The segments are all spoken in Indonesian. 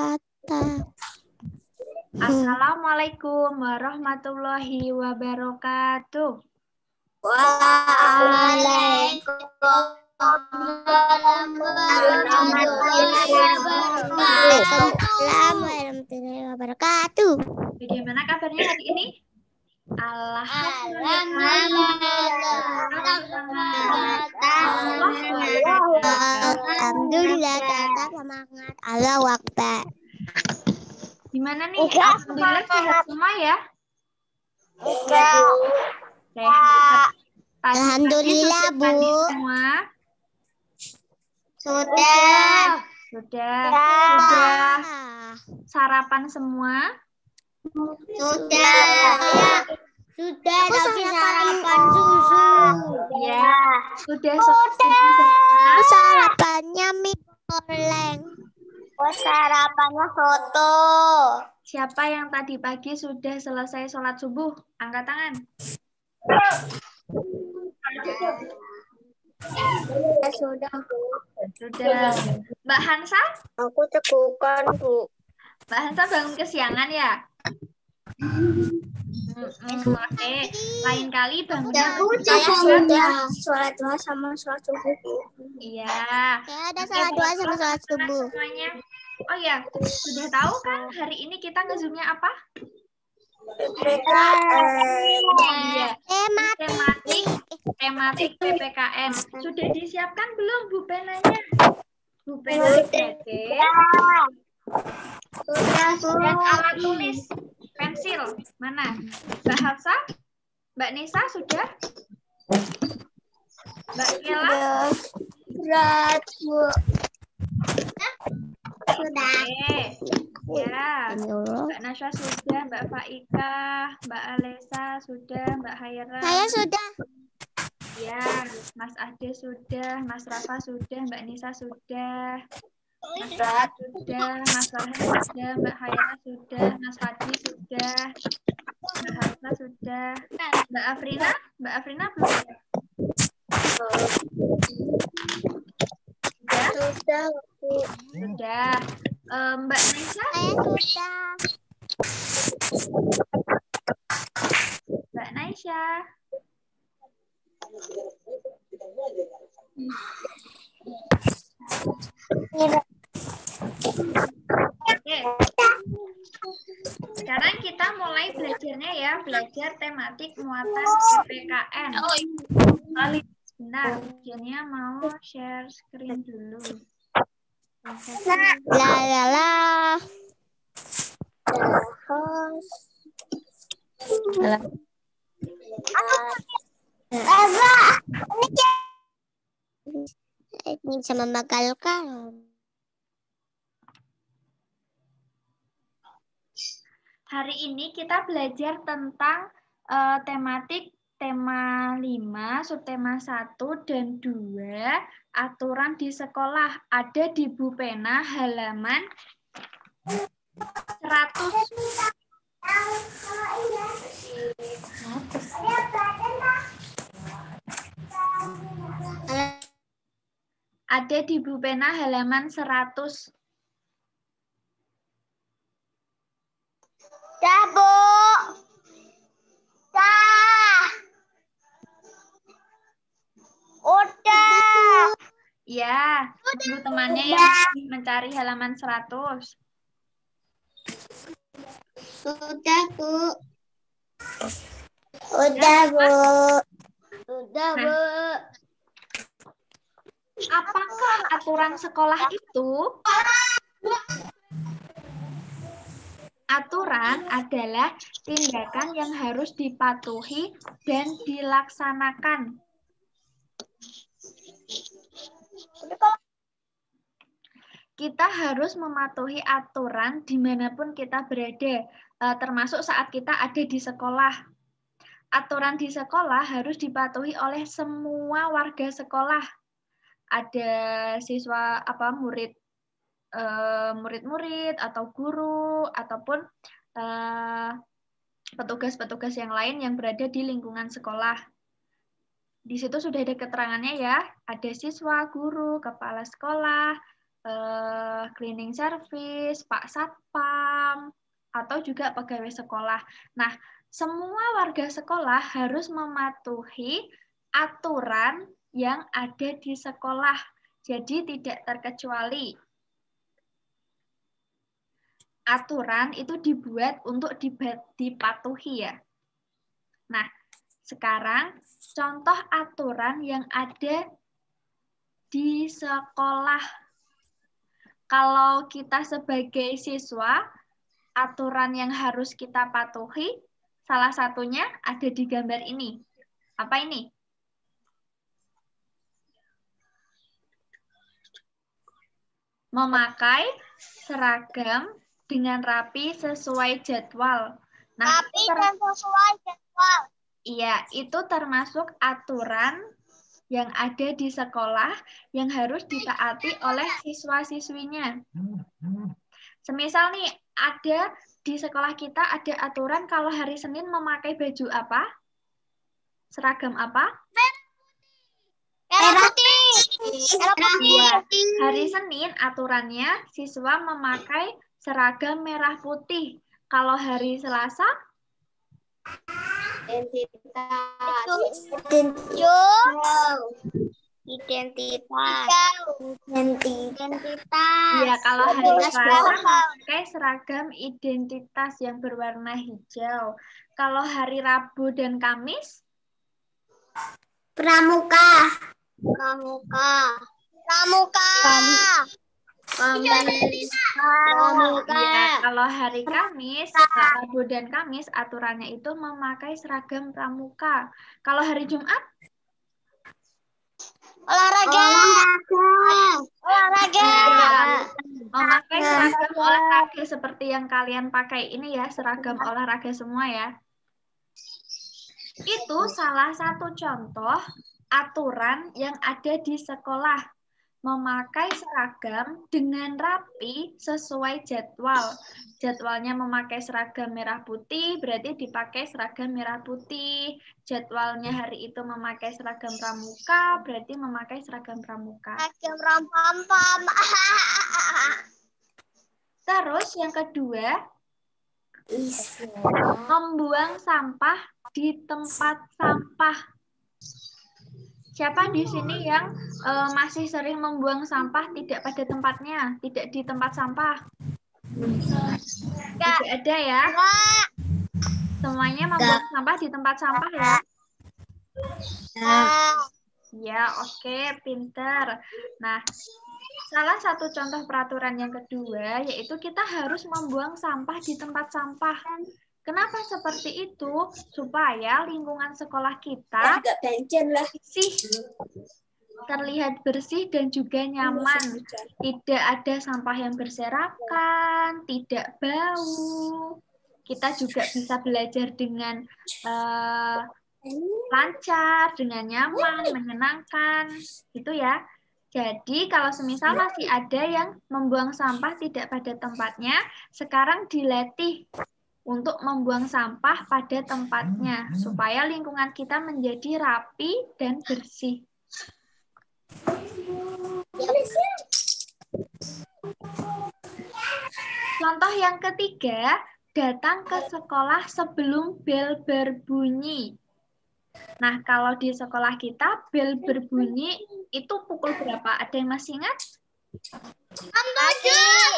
kata. Assalamualaikum warahmatullahi wabarakatuh. Waalaikumsalam warahmatullahi wabarakatuh. Bagaimana kabarnya hari ini? Alhamdulillah, tetap semangat. Allahu Akbar. Gimana nih? Alhamdulillah sehat semua ya? Sehat. Alhamdulillah, Sudah mandi Bu. semua? Sudah. Sudah sarapan semua? Sudah. Sudah, tapi sarapan susu. Ya. Sudah semua? Sarapannya mie goreng. Sarapannya soto. Siapa yang tadi pagi sudah selesai sholat subuh? Angkat tangan. Sudah, Bu. Sudah. Mbak Hansa? Aku tegukan, Bu. Mbak Hansa bangun kesiangan ya? Oke. Lain kali bangunnya Saya sudah sholat duha sama sholat subuh. Iya. Saya ada sholat duha sama sholat subuh. Semuanya. Oh ya, sudah tahu kan hari ini kita nge-zoom-nya apa? Iya. Tematik PPKN. Sudah disiapkan belum Bu penanya? Bu pena dikit. Dan alat tulis pensil mana? Mbak Hafsa? Mbak Nisa sudah? Mbak Kela? Berat, Bu. Sudah. Oke. Ya. Mbak Nasya sudah, Mbak Faika, Mbak Alesa sudah, Mbak Haira. Saya sudah. Ya, Mas Ade sudah, Mas Rafa sudah, Mbak Nisa sudah, Mas Rafa sudah, Mas Farhan sudah, Mbak Haira sudah, Mas Fadli sudah, Mbak Hafsa sudah, Mbak Afrina belum? Sudah, Bu. Sudah. Mbak Nisa? Saya sudah. Mbak Naisha? Oke. Sekarang kita mulai belajarnya ya, belajar tematik muatan PPKN. Bentar, ujiannya mau share screen dulu. La la la. Ini bisa membagalkan. Hari ini kita belajar tentang tematik tema 5, subtema 1 dan 2, aturan di sekolah. Ada di Bu Pena halaman 100. Ada di Bu Pena halaman 100. Dah, Bu. Dah. Udah. Ya, tunggu temannya yang mencari halaman 100. Sudah, Bu. Udah, Bu. Udah, Bu. Apakah aturan sekolah itu? Aturan adalah tindakan yang harus dipatuhi dan dilaksanakan. Kita harus mematuhi aturan dimanapun kita berada, termasuk saat kita ada di sekolah. Aturan di sekolah harus dipatuhi oleh semua warga sekolah. Ada siswa murid-murid atau guru ataupun petugas-petugas yang lain yang berada di lingkungan sekolah. Di situ sudah ada keterangannya ya, ada siswa, guru, kepala sekolah, cleaning service, Pak Satpam, atau juga pegawai sekolah. Nah, semua warga sekolah harus mematuhi aturan yang ada di sekolah. Jadi tidak terkecuali. Aturan itu dibuat untuk dipatuhi ya. Nah, sekarang contoh aturan yang ada di sekolah. Kalau kita sebagai siswa, aturan yang harus kita patuhi, salah satunya ada di gambar ini. Apa ini? Memakai seragam dengan rapi sesuai jadwal. Nah, Rapi dan sesuai jadwal. Iya, itu termasuk aturan yang ada di sekolah yang harus ditaati oleh siswa-siswinya. Semisal nih, ada di sekolah kita ada aturan kalau hari Senin memakai baju apa? Seragam apa? Merah putih. Merah putih. Iya, hari Senin aturannya siswa memakai seragam merah putih. Kalau hari Selasa? Identitas. Iya, kalau hari Selasa memakai seragam identitas yang berwarna hijau. Kalau hari Rabu dan Kamis? Pramuka. Pramuka. Pramuka. Pramuka. Ya, kalau hari Kamis, Rabu dan Kamis aturannya itu memakai seragam pramuka. Kalau hari Jumat? Olahraga. Olahraga. Memakai seragam olahraga seperti yang kalian pakai ini ya, seragam olahraga semua ya. Itu salah satu contoh aturan yang ada di sekolah. Memakai seragam dengan rapi sesuai jadwal. Jadwalnya memakai seragam merah putih, berarti dipakai seragam merah putih. Jadwalnya hari itu memakai seragam pramuka, berarti memakai seragam pramuka. Seragam pam-pam. Terus yang kedua, membuang sampah di tempat sampah. Siapa di sini yang masih sering membuang sampah tidak pada tempatnya, tidak di tempat sampah? Tidak ada ya? Semuanya membuang sampah di tempat sampah ya? Ya, oke, pinter. Nah, salah satu contoh peraturan yang kedua yaitu kita harus membuang sampah di tempat sampah. Kenapa seperti itu? Supaya lingkungan sekolah kita bersih, terlihat bersih dan juga nyaman. Tidak ada sampah yang berserakan, tidak bau. Kita juga bisa belajar dengan lancar, dengan nyaman, menyenangkan. Gitu ya. Jadi kalau semisal masih ada yang membuang sampah tidak pada tempatnya, sekarang dilatih untuk membuang sampah pada tempatnya, supaya lingkungan kita menjadi rapi dan bersih. Contoh yang ketiga, datang ke sekolah sebelum bel berbunyi. Nah, kalau di sekolah kita, bel berbunyi itu pukul berapa? Ada yang masih ingat? Jam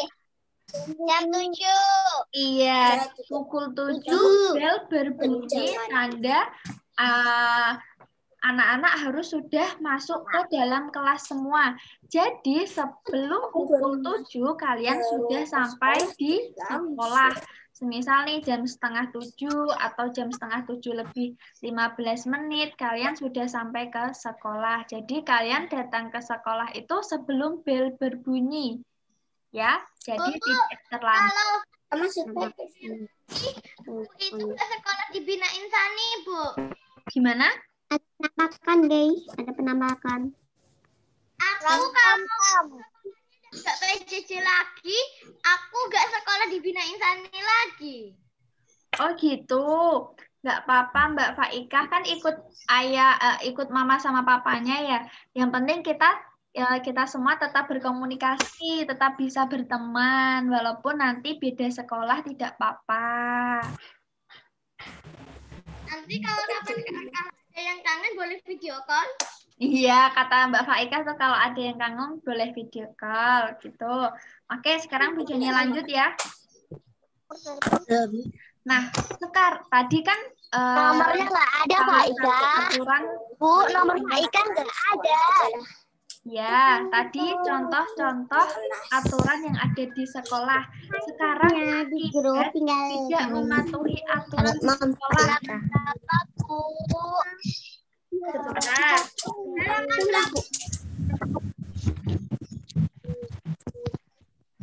7. Jam 7. Iya, pukul 7 bel berbunyi tanda anak-anak harus sudah masuk ke dalam kelas semua. Jadi sebelum pukul 7 kalian sudah sampai di sekolah. Semisal nih jam setengah 7 atau jam setengah 7 lebih 15 menit kalian sudah sampai ke sekolah. Jadi kalian datang ke sekolah itu sebelum bel berbunyi. Ya, jadi tidak terlambat. Itu ke sekolah dibina Insani, Bu. Gimana? Ada penampakan, guys. Ada penampakan. Aku kamu nggak PJJ lagi, aku nggak sekolah dibina Insani lagi. Oh gitu. Nggak apa-apa Mbak Faika kan ikut ayah, ikut mama sama papanya ya. Yang penting kita ya kita semua tetap berkomunikasi, tetap bisa berteman, walaupun nanti beda sekolah tidak apa-apa. Nanti kalau ada yang kangen boleh video call. Iya, kata Mbak Faika tuh kalau ada yang kangen boleh video call gitu. Oke, sekarang videonya lanjut ya. Nah, tadi kan Nomornya nggak ada, Kak Ika. aturan. Bu, nomor Kak Ika nggak ada. Ya, tadi contoh-contoh aturan yang ada di sekolah. Sekarang Di grup tinggal tidak mematuhi aturan di sekolah. Berapa, Bu? Sebentar.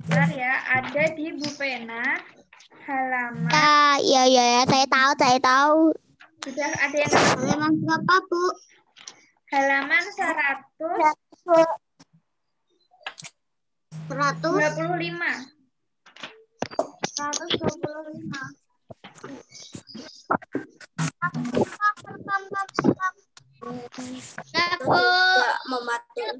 Bentar ya, ada di Bu Pena halaman. Iya, saya tahu. Sudah ada yang Halaman berapa, Bu? halaman 125. 125. Mematuhi.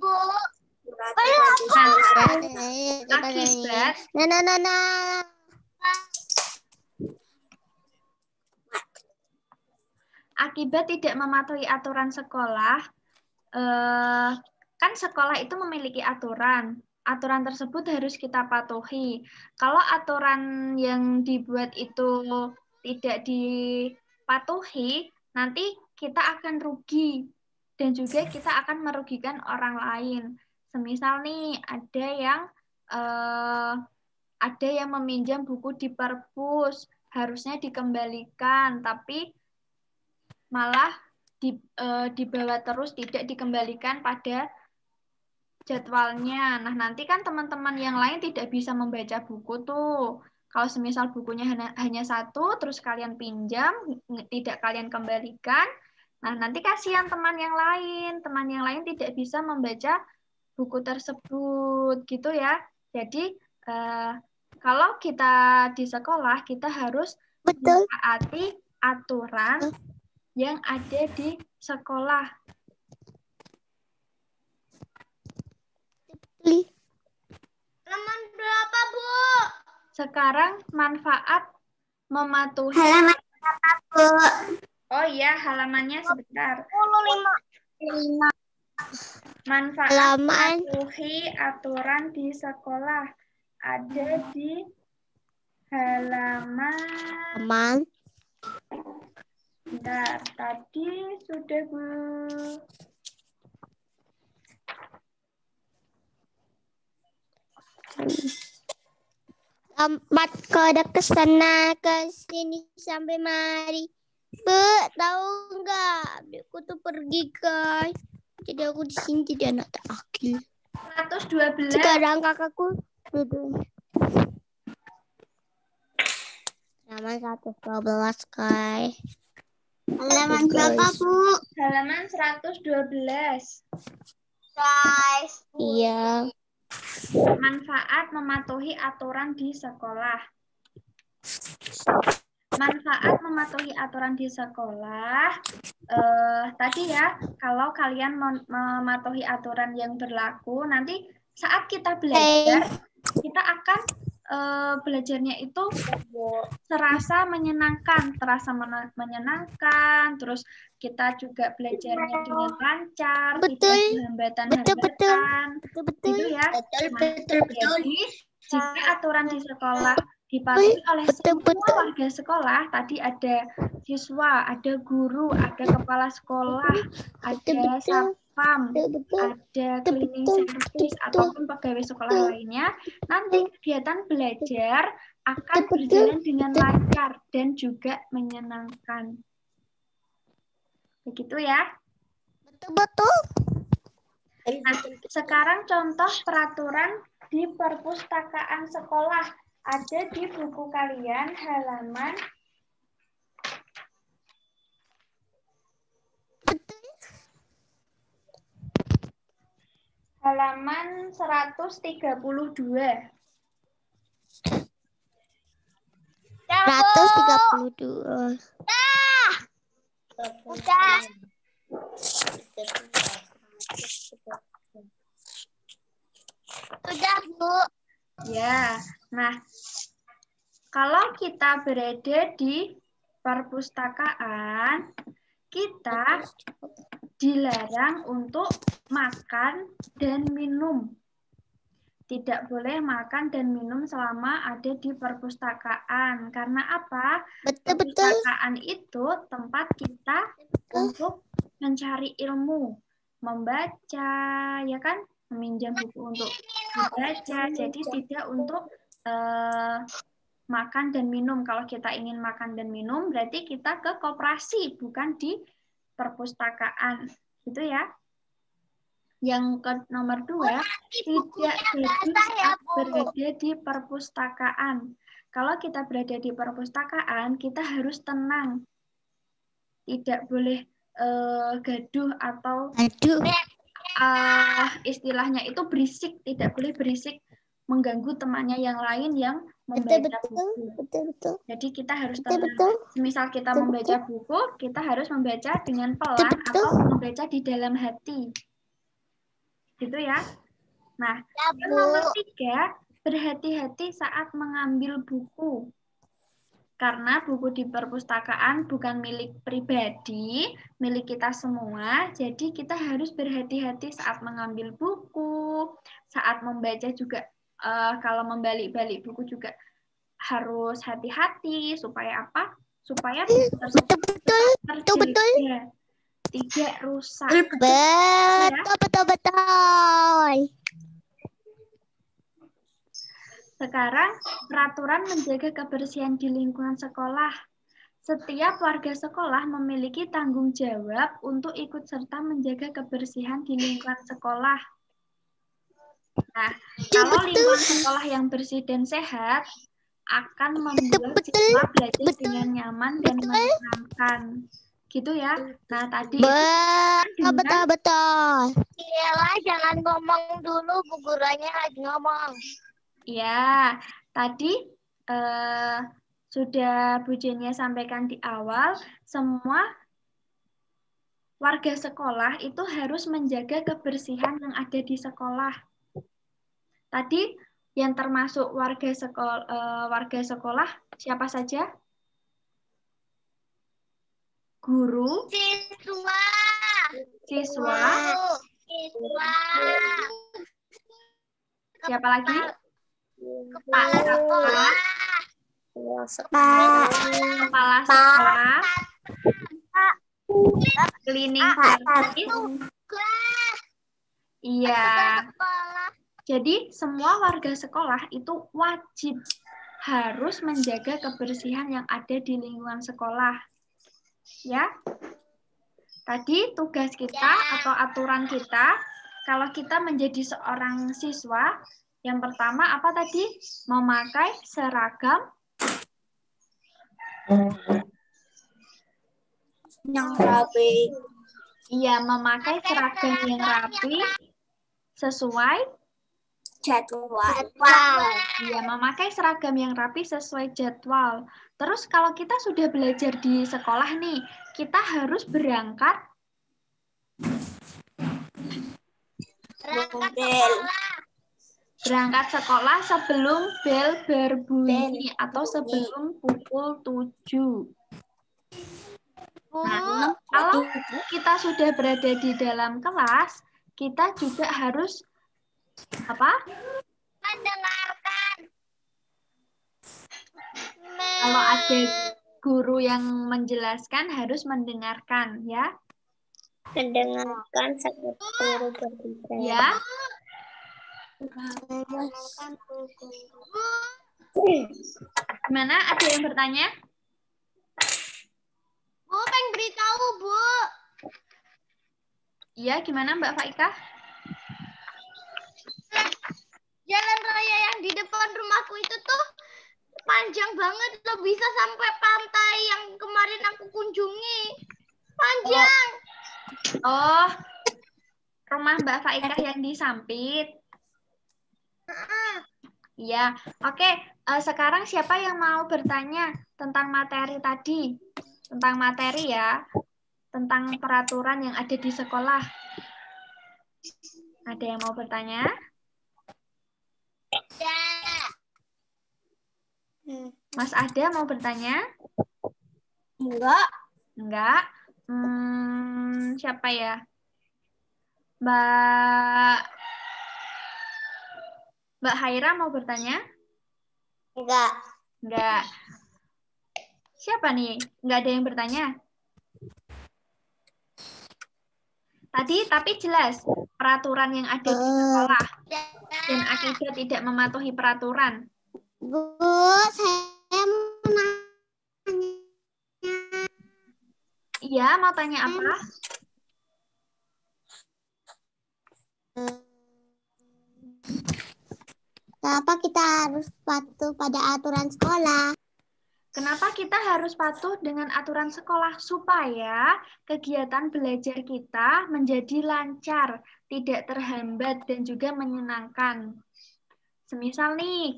Akibat Akibat tidak mematuhi aturan sekolah, kan sekolah itu memiliki aturan. Aturan tersebut harus kita patuhi. Kalau aturan yang dibuat itu tidak dipatuhi, nanti kita akan rugi dan juga kita akan merugikan orang lain. Semisal nih ada yang meminjam buku di perpus, harusnya dikembalikan, tapi malah dibawa terus, tidak dikembalikan pada jadwalnya. Nah, nanti kan teman-teman yang lain tidak bisa membaca buku tuh. Kalau semisal bukunya hanya satu, terus kalian pinjam, tidak kalian kembalikan, nah nanti kasihan teman yang lain. Teman yang lain tidak bisa membaca buku tersebut, gitu ya. Jadi, kalau kita di sekolah, kita harus mentaati aturan yang ada di sekolah. Halaman berapa, Bu? Sekarang manfaat mematuhi. Halaman berapa, Bu? Oh iya, halamannya sebentar. 25. Manfaat mematuhi aturan di sekolah ada di halaman. Bentar, tadi sudah, Bu. Lompat kode ke sana ke sini sampai mari. Bu, tahu nggak? Adikku tuh pergi, guys. Jadi aku di sini jadi anak tak akil. 112. Sekarang kakakku duduk. Halaman 112, guys. Halaman berapa, Bu? Halaman 112. Guys. Iya. Manfaat mematuhi aturan di sekolah. Manfaat mematuhi aturan di sekolah, tadi ya, kalau kalian mematuhi aturan yang berlaku, nanti saat kita belajar, kita akan belajarnya itu terasa menyenangkan, terus kita juga belajarnya dengan lancar, tidak ada hambatan-hambatan, gitu ya. Jadi jika aturan di sekolah dipatuhi oleh semua warga sekolah, tadi ada siswa, ada guru, ada kepala sekolah, ada satpam, ada cleaning service ataupun pegawai sekolah lainnya, nanti kegiatan belajar akan berjalan dengan lancar dan juga menyenangkan. Begitu ya. Betul. Nah, sekarang contoh peraturan di perpustakaan sekolah ada di buku kalian halaman 132. 132. Udah. Sudah, Bu. Ya, nah kalau kita berada di perpustakaan, kita dilarang untuk makan dan minum. Tidak boleh makan dan minum selama ada di perpustakaan. Karena apa? Betul. Perpustakaan itu tempat kita untuk mencari ilmu, membaca, ya kan? Meminjam buku untuk membaca. Jadi tidak untuk makan dan minum. Kalau kita ingin makan dan minum, berarti kita ke koperasi, bukan di perpustakaan. Gitu ya. Yang nomor 2, tidak gaduh saat berada di perpustakaan. Kalau kita berada di perpustakaan, kita harus tenang. Tidak boleh gaduh atau istilahnya itu berisik. Tidak boleh berisik mengganggu temannya yang lain yang membaca buku. Betul. Jadi kita harus tenang. Misal kita membaca buku, kita harus membaca dengan pelan atau membaca di dalam hati. Gitu ya. Nah, yang nomor 3, berhati-hati saat mengambil buku. Karena buku di perpustakaan bukan milik pribadi, milik kita semua. Jadi kita harus berhati-hati saat mengambil buku, saat membaca juga. Kalau membalik-balik buku juga harus hati-hati. Supaya apa? Supaya buku tersebut terjaga, tidak rusak. Betul. Sekarang, peraturan menjaga kebersihan di lingkungan sekolah. Setiap warga sekolah memiliki tanggung jawab untuk ikut serta menjaga kebersihan di lingkungan sekolah. Nah, kalau lingkungan sekolah yang bersih dan sehat akan membuat siswa belajar dengan nyaman dan menyenangkan. Gitu ya. Nah, tadi betul. Iya, jangan ngomong dulu, Bu Gurunya lagi ngomong. Ya, tadi sudah Bu Jenia sampaikan di awal, semua warga sekolah itu harus menjaga kebersihan yang ada di sekolah. Tadi yang termasuk warga sekolah siapa saja? Guru, siswa, siapa lagi? Kepala sekolah, cleaning service. Iya. Jadi semua warga sekolah itu wajib harus menjaga kebersihan yang ada di lingkungan sekolah. Ya. Tadi tugas kita atau aturan kita, kalau kita menjadi seorang siswa, yang pertama apa tadi? Memakai seragam yang rapi. Iya, memakai seragam yang rapi sesuai jadwal. Iya, memakai seragam yang rapi sesuai jadwal. Terus kalau kita sudah belajar di sekolah nih, kita harus berangkat sekolah sebelum bel berbunyi atau sebelum pukul 7. Nah, kalau kita sudah berada di dalam kelas, kita juga harus apa? Mendengarkan. Kalau ada guru yang menjelaskan harus mendengarkan, ya. Mendengarkan sampai guru berbicara. Ya. Gimana? Ada yang bertanya? Bu, pengen beritahu, Bu. Iya, gimana Mbak Faika? Jalan raya yang di depan rumahku itu tuh panjang banget, loh, bisa sampai pantai yang kemarin aku kunjungi. Panjang. Oh, rumah Mbak Faika yang di Sampit. Iya, oke. Sekarang siapa yang mau bertanya tentang materi tadi? Tentang materi ya, tentang peraturan yang ada di sekolah. Ada yang mau bertanya? Mas Ada mau bertanya? Enggak. Enggak. Siapa ya? Mbak Haira mau bertanya? Enggak. Enggak. Siapa nih? Enggak ada yang bertanya? Tadi tapi jelas peraturan yang ada di sekolah dan akibat tidak mematuhi peraturan. Bu, saya mau nanya. Iya, mau tanya apa? Kenapa kita harus patuh pada aturan sekolah? Kenapa kita harus patuh dengan aturan sekolah? Supaya kegiatan belajar kita menjadi lancar, tidak terhambat, dan juga menyenangkan. Semisal nih,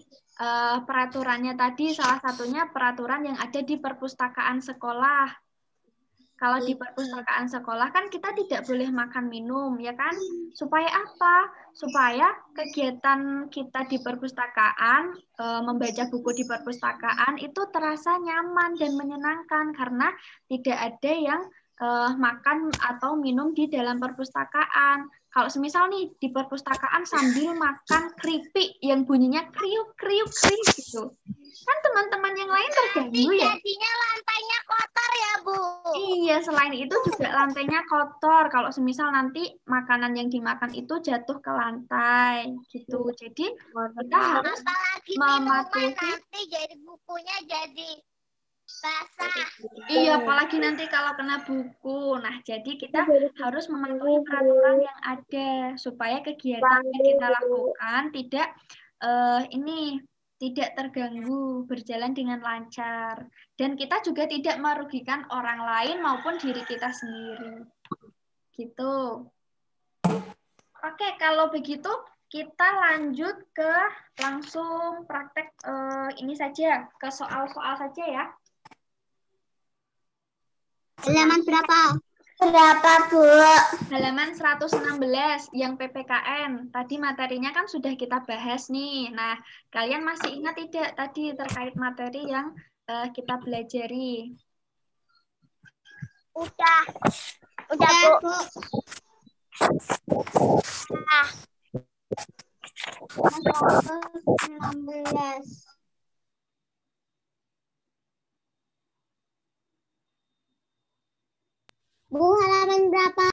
peraturannya tadi salah satunya peraturan yang ada di perpustakaan sekolah. Kalau di perpustakaan sekolah kan kita tidak boleh makan minum, ya kan? Supaya apa? Supaya kegiatan kita di perpustakaan, membaca buku di perpustakaan itu terasa nyaman dan menyenangkan karena tidak ada yang makan atau minum di dalam perpustakaan. Kalau semisal nih di perpustakaan sambil makan keripik yang bunyinya kriuk kriuk kriuk gitu, kan teman-teman yang lain terganggu ya. Jadinya lantainya kotor ya, Bu. Iya, selain itu juga lantainya kotor. Kalau semisal nanti makanan yang dimakan itu jatuh ke lantai gitu. Jadi kita harus mematuhi. Nanti jadi bukunya jadi basah. Iya, apalagi nanti kalau kena buku. Nah, jadi kita harus mematuhi peraturan yang ada supaya kegiatan yang kita lakukan tidak tidak terganggu, berjalan dengan lancar. Dan kita juga tidak merugikan orang lain maupun diri kita sendiri. Gitu. Oke, kalau begitu kita lanjut ke langsung praktek ini saja, ke soal-soal saja ya. Halaman berapa? Berapa, Bu? Halaman 116 yang PPKN. Tadi materinya kan sudah kita bahas nih. Nah, kalian masih ingat tidak tadi terkait materi yang kita pelajari? Udah, Bu. Nah. 116. Bu, halaman berapa?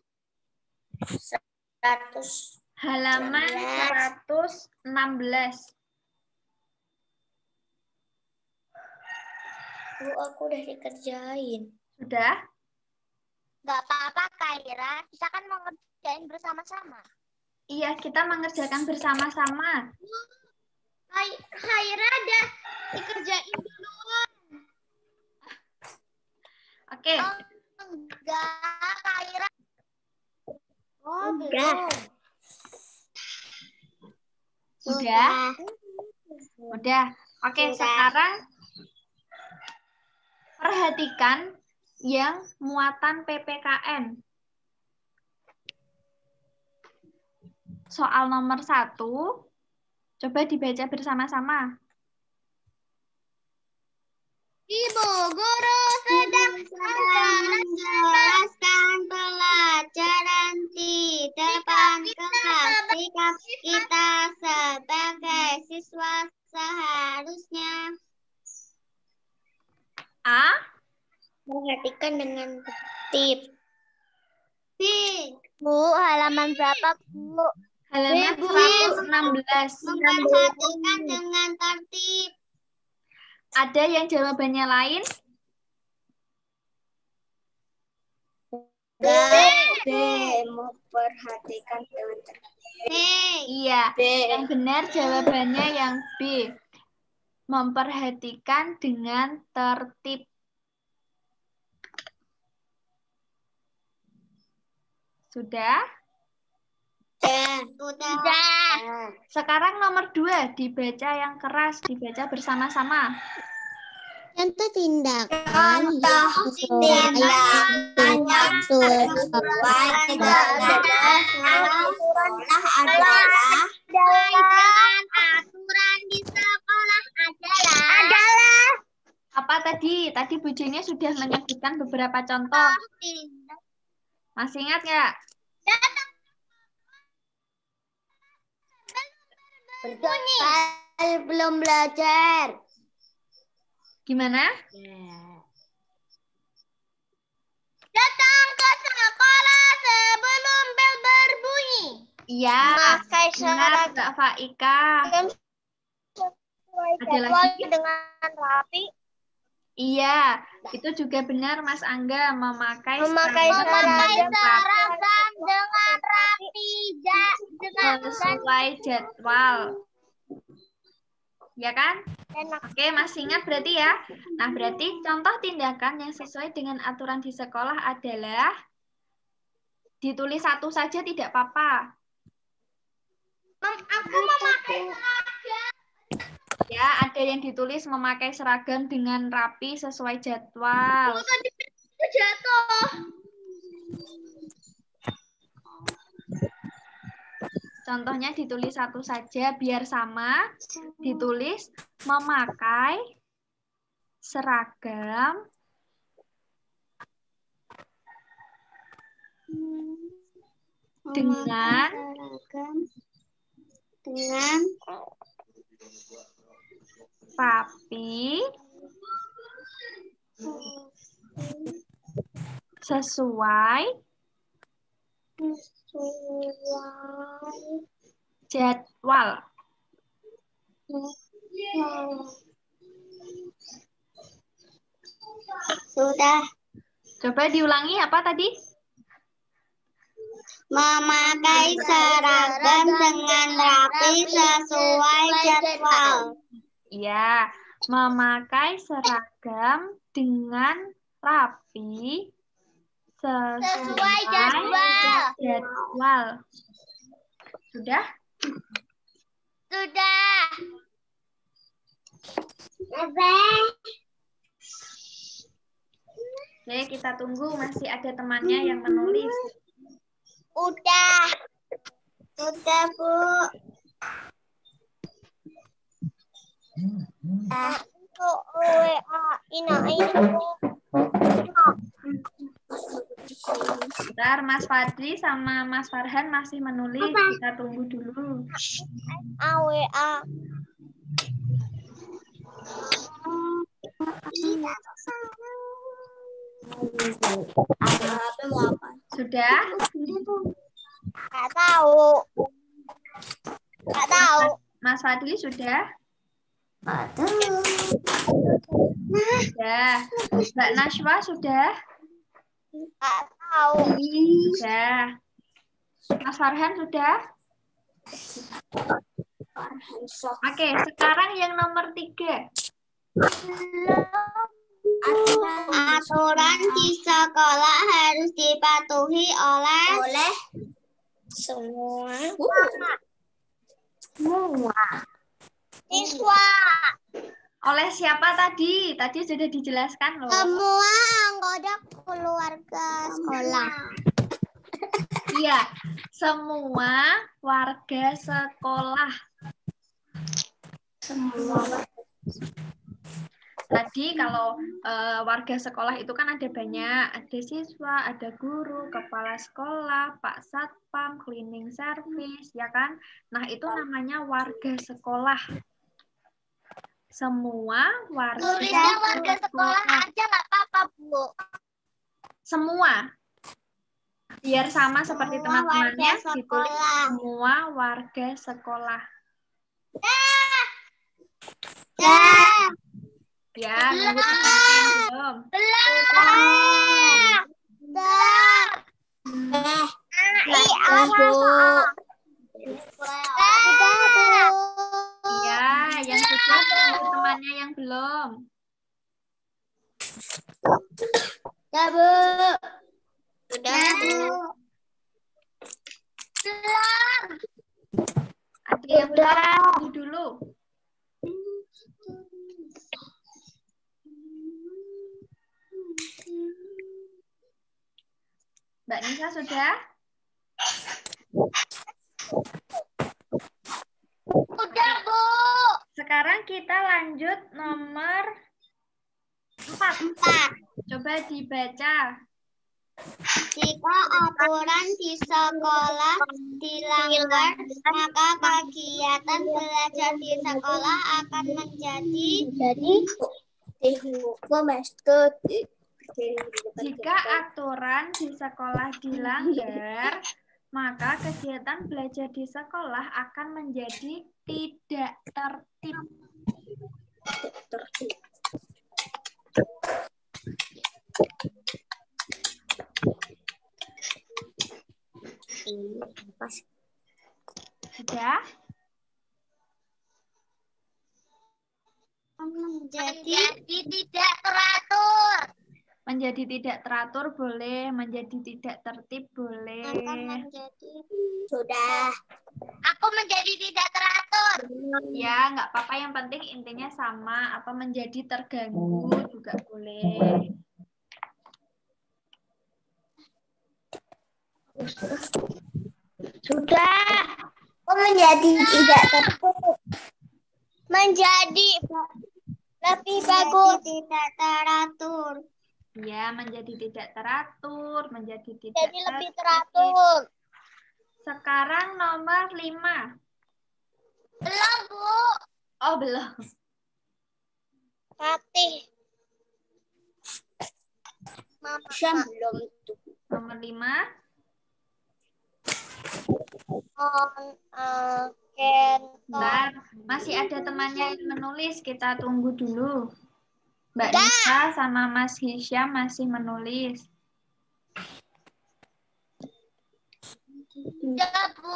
100. Halaman 116. Bu, aku udah dikerjain. Sudah? Gak apa-apa, Kak Ira. Kita kan mau ngerjain bersama-sama. Iya, kita mengerjakan bersama-sama. Kak Ira udah dikerjain duluan. Oke. Oh, enggak, Kak Ira. Oh, belum. Sudah? Udah. Oke, sekarang perhatikan yang muatan PPKN. Soal nomor 1, coba dibaca bersama-sama. Ibu guru sedang menjelaskan pelajaran di depan kelas. Sikap kita sebagai siswa seharusnya A. Perhatikan dengan tertib. B. Bu, halaman berapa, Bu? Halaman Bu, 116. memperhatikan dengan tertib. Ada yang jawabannya lain? B. Memperhatikan dengan tertib. B. Iya, yang benar jawabannya yang B. Memperhatikan dengan tertib. Sudah? Sudah. Sekarang nomor 2, dibaca yang keras, dibaca bersama-sama. Contoh tindakan yang adalah aturan di sekolah adalah tadi? Tadi Bu Jenny sudah menyebutkan beberapa contoh. Masih ingat nggak? Belum belajar. Gimana? Datang ke sekolah sebelum bel berbunyi. Iya, Memakai benar Mbak Faika. Ada lagi? Dengan rapi. Iya, itu juga benar Mas Angga, memakai seragam dengan rapi sesuai jadwal. Ya kan? Enak. Oke, masih ingat berarti ya? Nah, berarti contoh tindakan yang sesuai dengan aturan di sekolah adalah ditulis satu saja tidak apa-apa. Aku memakai seragam. Ya, ada yang ditulis memakai seragam dengan rapi sesuai jadwal. Jatuh. Contohnya ditulis satu saja biar sama. Ditulis memakai seragam dengan rapi sesuai jadwal. Sudah. Coba diulangi apa tadi? Memakai seragam dengan rapi sesuai jadwal. Ya, memakai seragam dengan rapi sesuai jadwal. Sudah? Sudah. Oke, kita tunggu masih ada temannya yang menulis. Udah. Sudah, Bu. Untuk WA ini. Bentar, Mas Fadli sama Mas Farhan masih menulis. Kita tunggu dulu. WA. Sudah? Nggak tahu. Nggak tahu. Mas Fadli sudah? Sudah. Mbak Nashwa sudah? Nggak tahu. Sudah. Mas Farhan sudah? Oke, sekarang yang nomor 3. Aturan di sekolah harus dipatuhi oleh semua siswa. Oleh siapa tadi? Tadi sudah dijelaskan loh. Semua anggota keluarga sekolah. Iya, semua warga sekolah. Semua. Tadi kalau warga sekolah itu kan ada banyak, ada siswa, ada guru, kepala sekolah, Pak Satpam, cleaning service, ya kan? Nah, itu namanya warga sekolah. Semua warga sekolah aja nggak apa-apa, Bu. Semua. Biar sama seperti teman-temannya, ditulis semua warga sekolah. Ya, nunggu temannya yang belum. Iya, yang sudah nunggu temannya yang belum. Ya, Bu. Sudah, Bu. Ada yang belum dulu. Mbak Nisa sudah? Sudah, Bu. Sekarang kita lanjut nomor 4. Coba dibaca. Jika aturan di sekolah dilanggar, maka kegiatan belajar di sekolah akan menjadi Jika aturan di sekolah dilanggar, maka kegiatan belajar di sekolah akan menjadi tidak tertib. Sudah? menjadi tidak teratur. Menjadi tidak teratur boleh, menjadi tidak tertib boleh. Sudah. Aku menjadi tidak teratur. Ya, nggak apa-apa. Yang penting intinya sama. Atau menjadi terganggu juga boleh. Sudah. Aku menjadi tidak teratur. Menjadi lebih bagus. Tidak teratur. Ya, menjadi tidak teratur, menjadi tidak Jadi lebih tertib. teratur. Sekarang nomor 5. Belum, Bu. Oh, belum. Fatih. Mama. Belum. Nomor 5. Bentar, masih ada temannya yang menulis. Kita tunggu dulu. Mbak Nisa sama Mas Hisyam masih menulis. Ya, Bu.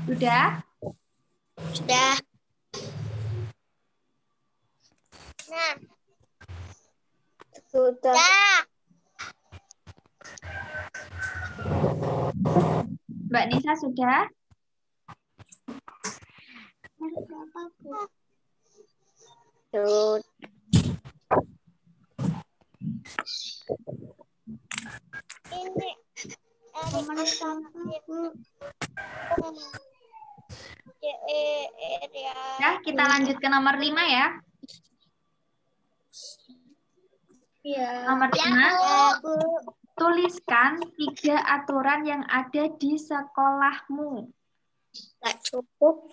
Sudah? Sudah. Nah. Sudah. Mbak Nisa sudah? Ini Ya, kita lanjut ke nomor 5 ya. Nomor 5. Tuliskan 3 aturan yang ada di sekolahmu. Nggak cukup.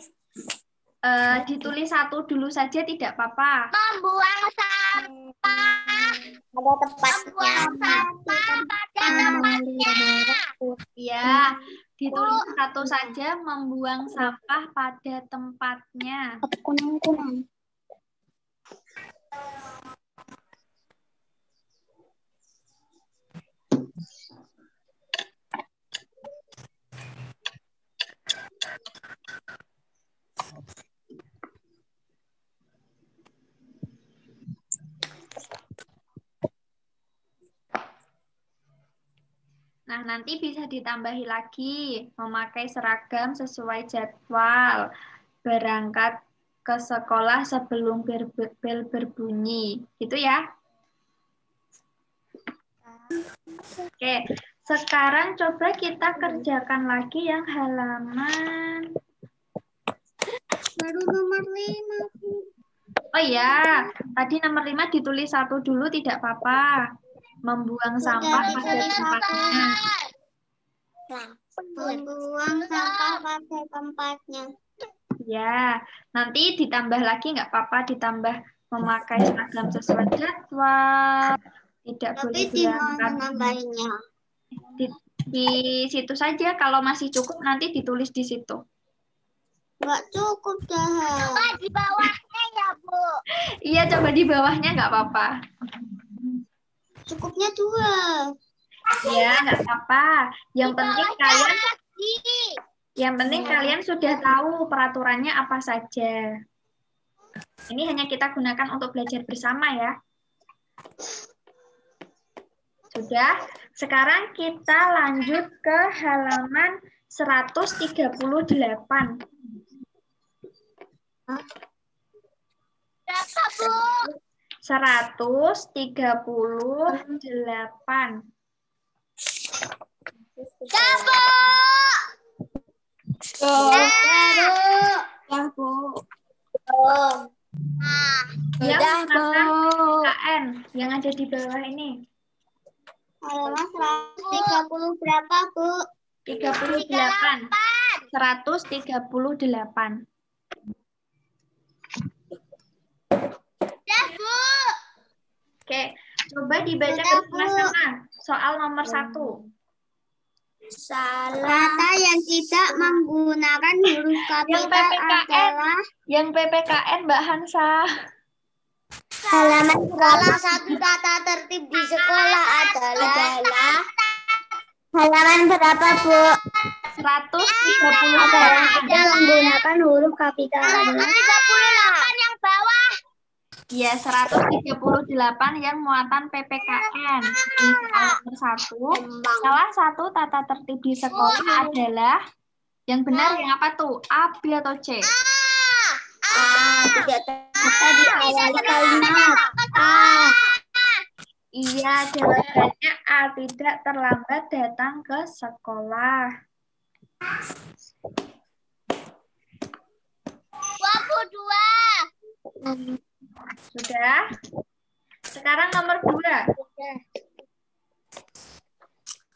Ditulis 1 dulu saja tidak apa-apa. Membuang sampah. Ada tempatnya. Membuang sampah pada tempatnya. Ya, ditulis 1 saja, membuang sampah pada tempatnya. Kunang-kunang. Nah, nanti bisa ditambahi lagi, memakai seragam sesuai jadwal, berangkat ke sekolah sebelum bel berbunyi. Gitu ya. Oke, sekarang coba kita kerjakan lagi yang halaman. Baru nomor 5. Oh ya, tadi nomor 5 ditulis 1 dulu tidak apa-apa. Membuang sampah pada tempatnya. Membuang sampah pada tempatnya. Ya, nanti ditambah lagi nggak apa-apa, ditambah memakai seragam sesuai jadwal, tidak boleh berangkat. Nambahinnya. Di situ saja, kalau masih cukup nanti ditulis di situ. Nggak cukup dah. Coba di bawahnya ya, Bu. Iya, coba di bawahnya nggak apa-apa. Cukupnya 2. Iya, nggak apa-apa. Yang penting kalian sudah tahu peraturannya apa saja. Ini hanya kita gunakan untuk belajar bersama ya. Sudah. Sekarang kita lanjut ke halaman 138. Berapa, Bu? 138. Yang menggunakan PPKN yang ada di bawah ini. Halaman 130 berapa, Bu? 38. 138. Ya, Bu. Oke, coba dibaca bersama-sama soal nomor 1. Kata yang tidak menggunakan huruf kapital adalah Yang PPKN Mbak Hansa. halaman salah satu tata tertib di sekolah adalah halaman berapa, Bu? 138. Tidak menggunakan huruf kapital adalah 138 yang bawah. Ya, 138 yang muatan PPKN. Di soal nomor 1, salah satu tata tertib di sekolah adalah yang benar yang apa tuh? A, B, atau C? Tidak terkata di awal kalimat. Iya, jawabannya A, tidak terlambat datang ke sekolah. 22. Sudah? Sekarang nomor 2.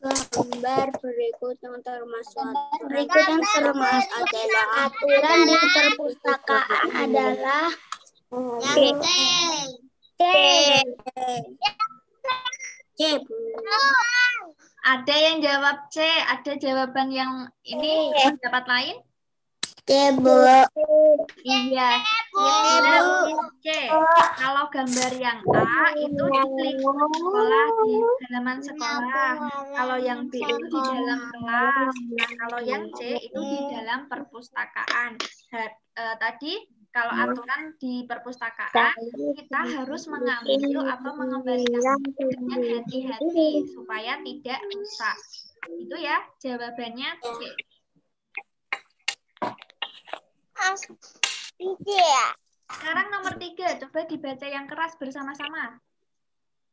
Gambar berikut yang termasuk adalah aturan di perpustakaan adalah C. Ada yang jawab C, ada jawaban yang ini pendapat lain? C, Bu. Iya, yang C. Kalau gambar yang A itu di lingkungan sekolah, di halaman sekolah. Kalau yang B itu di dalam kelas. Nah, kalau yang C itu di dalam perpustakaan. Tadi kalau aturan di perpustakaan, kita harus mengambil atau mengembalikan dengan hati-hati supaya tidak rusak. Itu ya jawabannya C. Sekarang nomor 3, coba dibaca yang keras bersama-sama.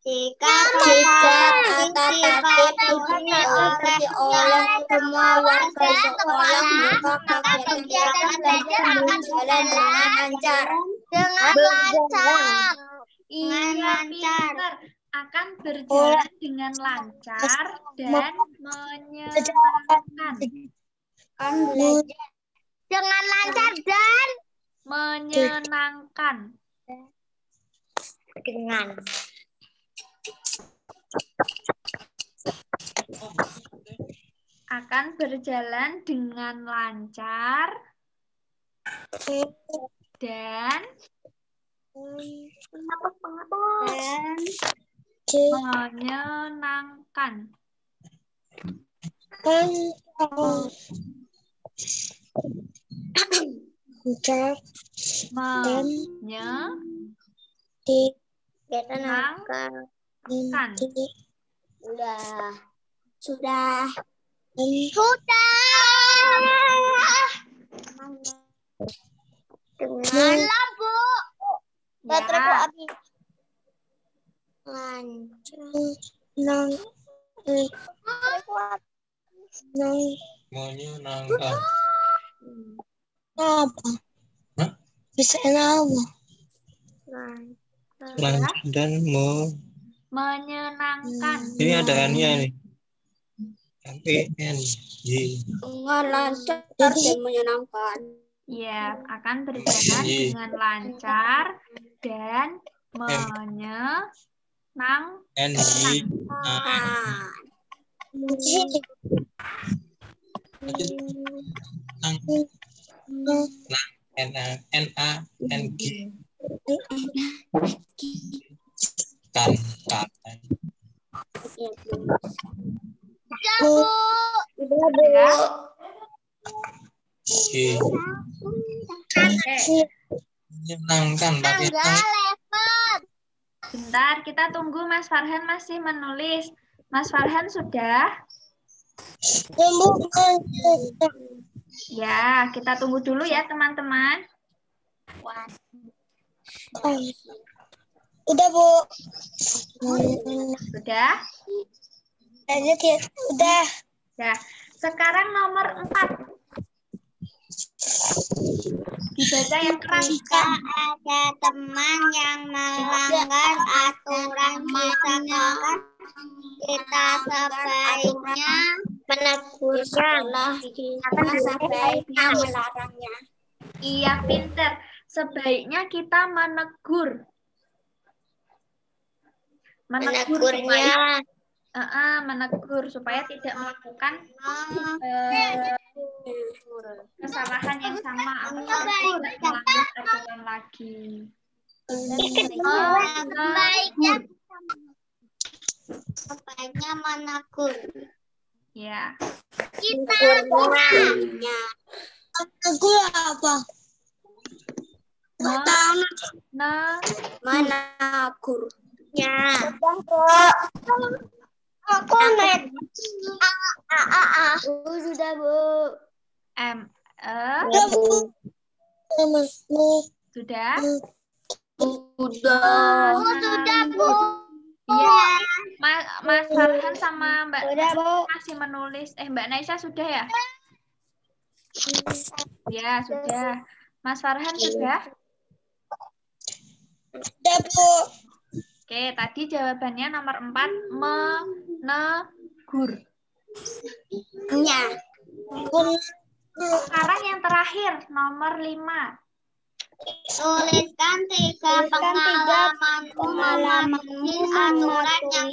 Jika tata tertib diikuti oleh semua warga sekolah, maka kegiatan belajar akan berjalan dengan lancar. Iya, pintar. Akan berjalan dengan lancar dan menyenangkan. Dengan lancar dan menyenangkan. Dengan akan berjalan dengan lancar dan menyenangkan. Menyenangkan. Sudah. Dengan lampu. Baterai Bu Abi. Menyenangkan. Apa? Hah? Bisa apa? Lancar dan menyenangkan. ini ada N-nya nih. Dengan lancar dan menyenangkan. Ya, akan berjalan dengan lancar dan menyenangkan. N-A-N-G. Kan. Menyenangkan pakai Bentar, kita tunggu Mas Farhan masih menulis. Mas Farhan sudah? Ya, kita tunggu dulu ya teman-teman. Udah, Bu. Sudah? Udah. Ya. Sekarang nomor 4. Dibaca yang keras. Jika ada teman yang melanggar aturan di sekolah, kita sebaiknya menegurnya. Kita sebaiknya melarangnya. Iya, pinter. Sebaiknya kita menegur. Menegurnya. Menegur supaya tidak melakukan kesalahan yang sama atau tidak melanggar aturan lagi. Sebaiknya menegur. Ya. Kita menegur apa? Menegur. Ya. Aku net. Sudah, Bu. Sudah? Sudah, Bu. Iya. Mas Farhan sama Mbak Sudah, Bu. masih menulis. Mbak Naisa sudah ya? Ya, sudah. Mas Farhan sudah? Sudah, Bu. Oke, tadi jawabannya nomor 4, menegur. Ya. Sekarang yang terakhir, nomor 5. Tuliskan 3 pengalaman mematuhi aturan yang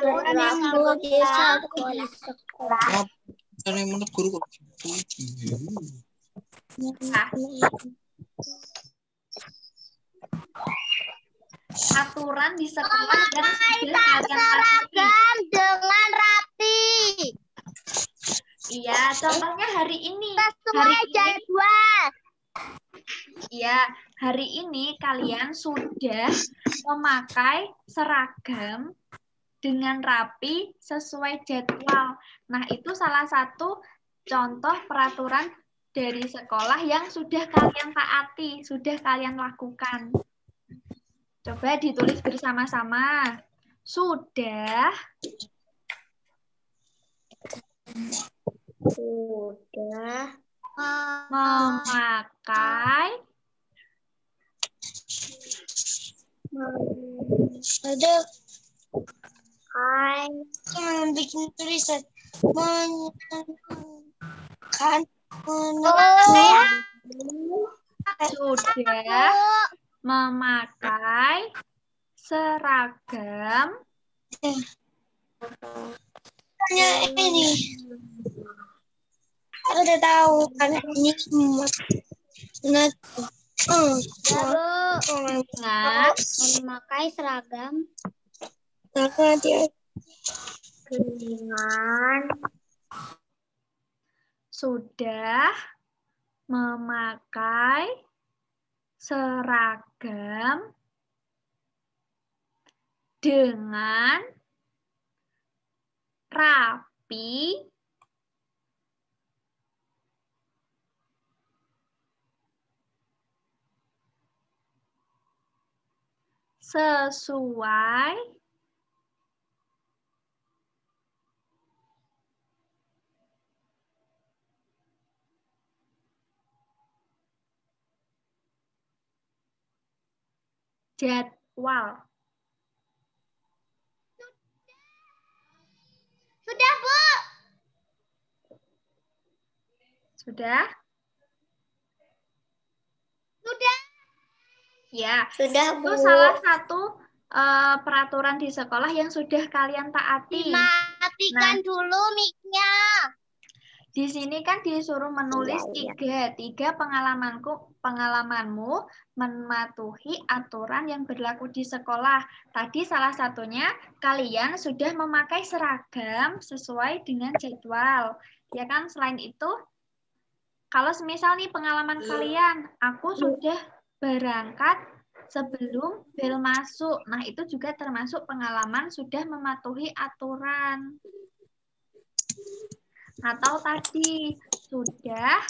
berlaku di sekolah. Karena menegur kok. Aturan di sekolah yang sudah kalian patuhi. Dengan rapi. Iya, contohnya hari ini. Sesuai jadwal. Iya, hari ini kalian sudah memakai seragam dengan rapi sesuai jadwal. Nah, itu salah satu contoh peraturan dari sekolah yang sudah kalian taati, sudah kalian lakukan. Coba ditulis bersama-sama. Sudah memakai Jangan bikin tulisan. Sudah memakai seragam Ini aku udah tahu karena ini semua dengan memakai seragam sudah memakai seragam dengan rapi sesuai jadwal. Sudah, Bu. Sudah? Sudah. Ya, Sudah, Bu. itu salah satu peraturan di sekolah yang sudah kalian taati. Matikan dulu mic-nya. Di sini kan disuruh menulis tiga pengalamanmu mematuhi aturan yang berlaku di sekolah. Tadi salah satunya kalian sudah memakai seragam sesuai dengan jadwal. Ya kan, selain itu, kalau semisal nih pengalaman kalian, aku sudah berangkat sebelum bel masuk. Nah, itu juga termasuk pengalaman sudah mematuhi aturan. Atau tadi sudah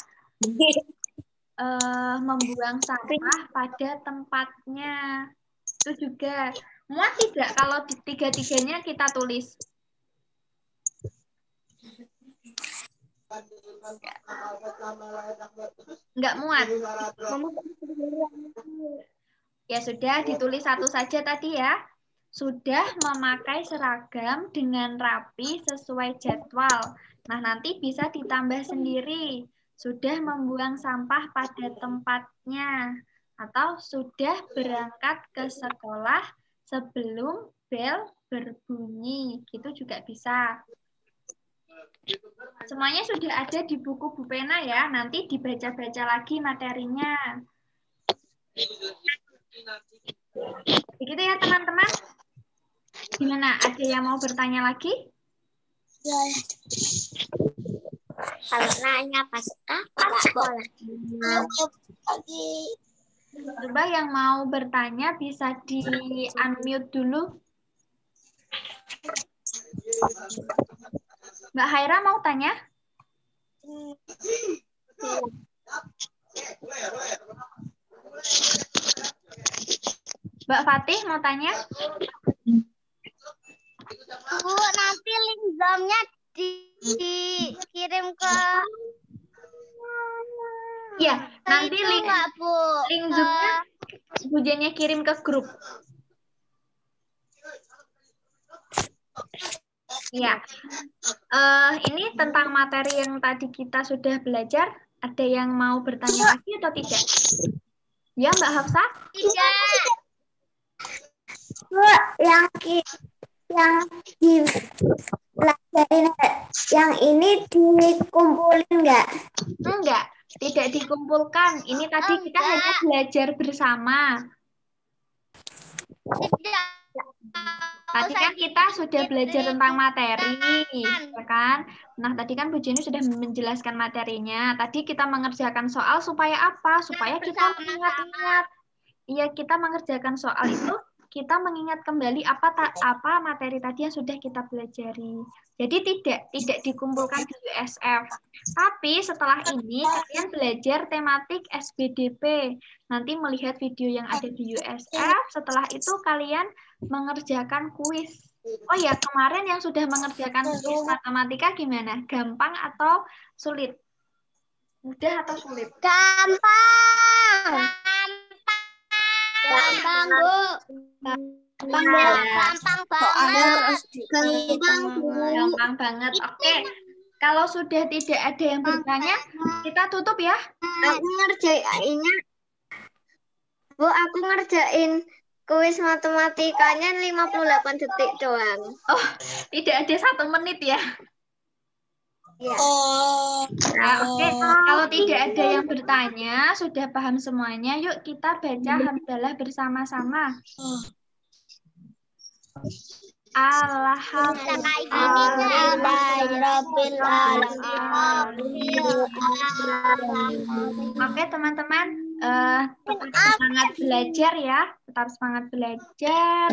membuang sampah pada tempatnya. Itu juga. Muat tidak kalau tiga-tiganya kita tulis? Enggak muat. Ya sudah, ditulis satu saja tadi ya. Sudah memakai seragam dengan rapi sesuai jadwal. Nah, nanti bisa ditambah sendiri. Sudah membuang sampah pada tempatnya. Atau sudah berangkat ke sekolah sebelum bel berbunyi. Gitu juga bisa. Semuanya sudah ada di buku Bu Pena ya. Nanti dibaca-baca lagi materinya. Begitu ya teman-teman. Gimana? Ada yang mau bertanya lagi? Kalau nanya pas kapan sekolah? Coba yang mau bertanya bisa di-unmute dulu. Mbak Haira mau tanya? Mbak Fatih mau tanya? Bu, nanti link Zoom-nya dikirim ke Iya, nanti itu link nggak, Bu? Zoom-nya Bu Jennya kirim ke grup. Ya, ini tentang materi yang tadi kita sudah belajar. Ada yang mau bertanya lagi atau tidak? Ya, Mbak Hafsah? Tidak. Bu, yang dipelajarin yang ini dikumpulin nggak? Enggak, tidak dikumpulkan. Ini tadi kita hanya belajar bersama. Tidak. Tadi kan kita sudah belajar tentang materi, ya kan? Nah, tadi kan Bu Jenny sudah menjelaskan materinya. Tadi kita mengerjakan soal supaya apa? Supaya kita mengingat-ingat. Iya, kita mengerjakan soal itu, kita mengingat kembali apa materi tadi yang sudah kita pelajari. Jadi tidak dikumpulkan di USF. Tapi setelah ini kalian belajar tematik SBDP. Nanti melihat video yang ada di USF. Setelah itu kalian mengerjakan kuis. Oh ya, kemarin yang sudah mengerjakan kuis matematika gimana? Gampang atau sulit? Mudah atau sulit? Gampang. Gampang, Bu. Gampang banget. Gampang banget. Oke. Kalau sudah tidak ada yang bertanya, kita tutup ya. Aku ngerjainnya. Bu, aku ngerjain kuis matematikanya 58 detik doang. Oh, tidak ada 1 menit ya. Ya. Nah, oke. Kalau tidak ada yang bertanya, sudah paham semuanya, yuk kita baca hamdalah bersama-sama. Oke teman-teman, tetap semangat belajar ya, tetap semangat belajar,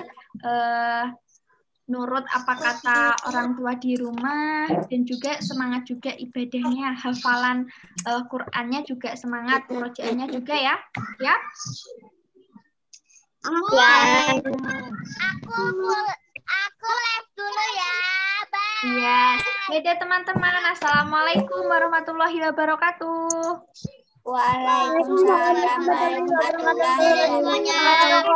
nurut apa kata orang tua di rumah, dan juga semangat juga ibadahnya, hafalan Qur'annya juga semangat, murojaahnya juga ya, ya. Aku live dulu ya. Bye. Iya. Beda teman-teman. Assalamualaikum warahmatullahi wabarakatuh. Waalaikumsalam warahmatullahi wabarakatuh.